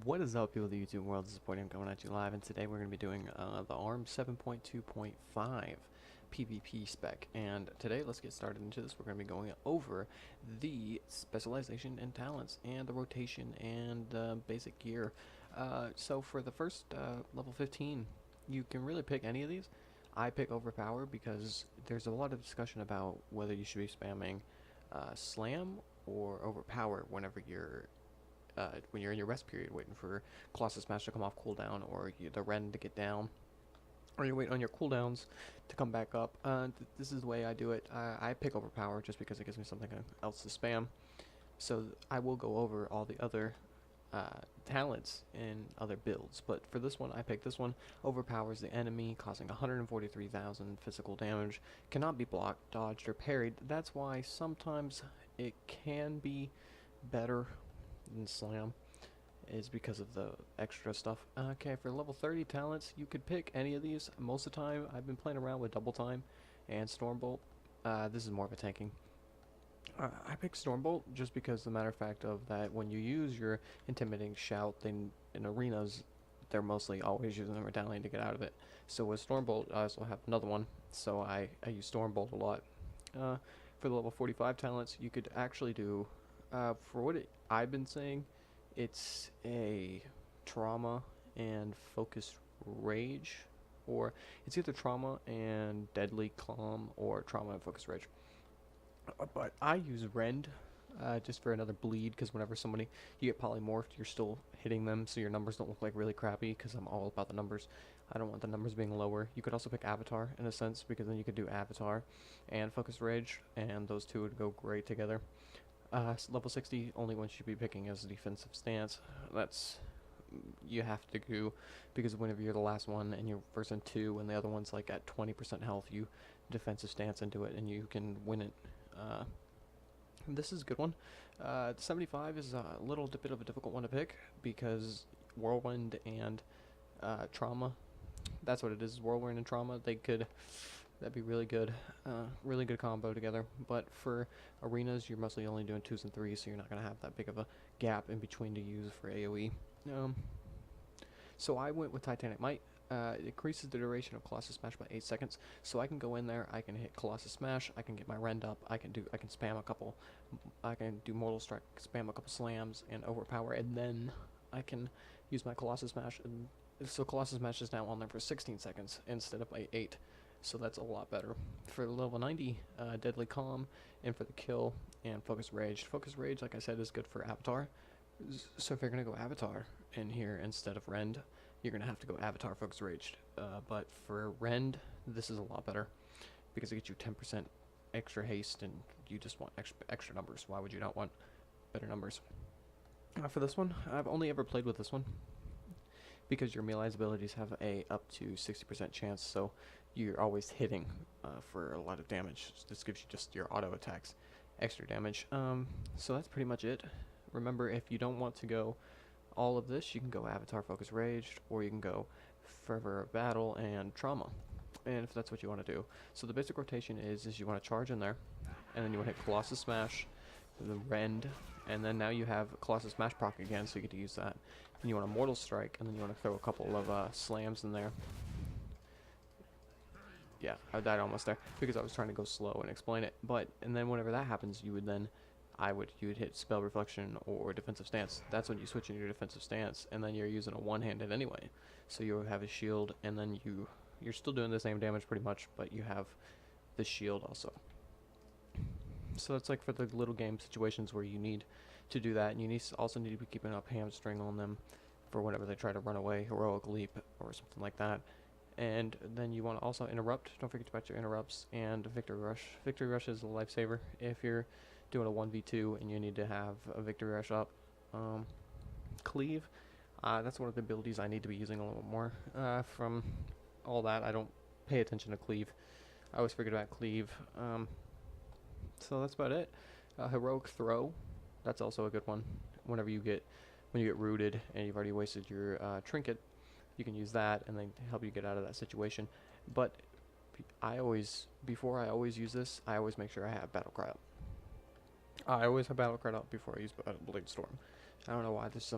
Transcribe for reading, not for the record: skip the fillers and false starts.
What is up, people of the YouTube world? This is Portium coming at you live, and today we're going to be doing the ARM 7.2.5 PvP spec. And today, let's get started into this. We're going to be going over the specialization and talents, and the rotation, and the basic gear. So for the first level 15, you can really pick any of these. I pick Overpower because there's a lot of discussion about whether you should be spamming Slam or Overpower whenever you're when you're in your rest period waiting for Colossus Smash to come off cooldown, or the Ren to get down, or you wait on your cooldowns to come back up. This is the way I do it. I pick Overpower just because it gives me something else to spam. So I will go over all the other talents in other builds, but for this one I picked this one. Overpowers the enemy, causing 143,000 physical damage, cannot be blocked, dodged, or parried. That's why sometimes it can be better than Slam, is because of the extra stuff. Okay, for level 30 talents, you could pick any of these. Most of the time, I've been playing around with Double Time and Stormbolt. This is more of a tanking. I picked Stormbolt just because the matter of fact of that when you use your intimidating shout, then in arenas, they're mostly always using the medallion to get out of it. So with Stormbolt, I also have another one, so I use Stormbolt a lot. For the level 45 talents, you could actually do for what I've been saying, it's a trauma and focused rage, or it's either trauma and deadly calm or trauma and focused rage. But I use Rend just for another bleed, because whenever somebody you get polymorphed, you're still hitting them, so your numbers don't look like really crappy, because I'm all about the numbers. I don't want the numbers being lower. You could also pick Avatar in a sense, because then you could do Avatar and Focus Rage, and those two would go great together. Level 60, only one you should be picking is defensive stance. That's you have to do, because whenever you're the last one and you're versus 2 and the other one's like at 20% health, you defensive stance into it and you can win it. This is a good one. 75 is a little bit of a difficult one to pick because Whirlwind and Trauma, that's what it is, Whirlwind and Trauma. That'd be really good combo together. But for arenas, you're mostly only doing 2s and 3s, so you're not going to have that big of a gap in between to use for AoE. So I went with Titanic Might. It increases the duration of Colossus Smash by 8 seconds, so I can go in there, I can hit Colossus Smash, I can get my Rend up, I can spam a couple, I can do Mortal Strike, spam a couple slams, and Overpower, and then I can use my Colossus Smash, and so Colossus Smash is now on there for 16 seconds instead of by 8. So that's a lot better. For level 90, Deadly Calm, and for the kill, and Focus Rage. Focus Rage, like I said, is good for Avatar. So if you're going to go Avatar in here instead of Rend, you're going to have to go Avatar Focus Rage. But for Rend, this is a lot better, because it gets you 10% extra haste, and you just want extra numbers. Why would you not want better numbers? For this one, I've only ever played with this one, because your melee abilities have a up to 60% chance, so you're always hitting for a lot of damage. This gives you just your auto attacks extra damage. So that's pretty much it. Remember, if you don't want to go all of this, you can go Avatar Focus Rage, or you can go Fervor of Battle and Trauma, and if that's what you want to do. So the basic rotation is you want to charge in there, and then you want to hit Colossus Smash, the Rend, and then now you have Colossus Smash proc again, so you get to use that. And you want a Mortal Strike, and then you want to throw a couple of slams in there. Yeah, I died almost there because I was trying to go slow and explain it. And then whenever that happens, you would hit Spell Reflection or Defensive Stance. That's when you switch into your defensive stance, and then you're using a one-handed anyway. So you have a shield, and then you're still doing the same damage pretty much, but you have the shield also. So it's like for the little game situations where you need to do that, and you also need to be keeping up hamstring on them for whenever they try to run away, heroic leap or something like that. And then you want to also interrupt. Don't forget about your interrupts and Victory Rush. Victory Rush is a lifesaver if you're doing a 1v2 and you need to have a Victory Rush up. Cleave, that's one of the abilities I need to be using a little more. From all that, I don't pay attention to Cleave. I always forget about Cleave. So that's about it. Heroic Throw, that's also a good one. When you get rooted and you've already wasted your trinket, you can use that and then help you get out of that situation. But before I always use this, I always make sure I have Battle Cry up. I always have Battle Cry up before I use Blade Storm. I don't know why. There's some